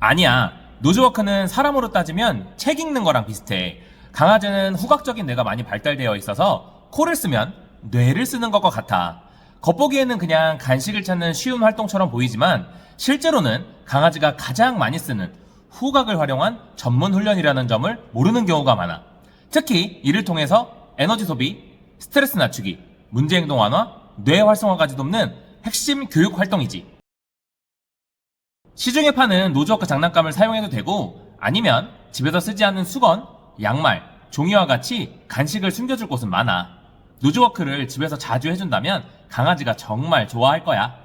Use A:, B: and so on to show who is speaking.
A: 아니야. 노즈워크는 사람으로 따지면 책 읽는 거랑 비슷해. 강아지는 후각적인 뇌가 많이 발달되어 있어서 코를 쓰면 뇌를 쓰는 것과 같아. 겉보기에는 그냥 간식을 찾는 쉬운 활동처럼 보이지만 실제로는 강아지가 가장 많이 쓰는 후각을 활용한 전문 훈련이라는 점을 모르는 경우가 많아. 특히 이를 통해서 에너지 소비, 스트레스 낮추기, 문제행동 완화, 뇌 활성화까지 돕는 핵심 교육 활동이지. 시중에 파는 노즈워크 장난감을 사용해도 되고 아니면 집에서 쓰지 않는 수건, 양말, 종이와 같이 간식을 숨겨줄 곳은 많아. 노즈워크를 집에서 자주 해준다면 강아지가 정말 좋아할 거야.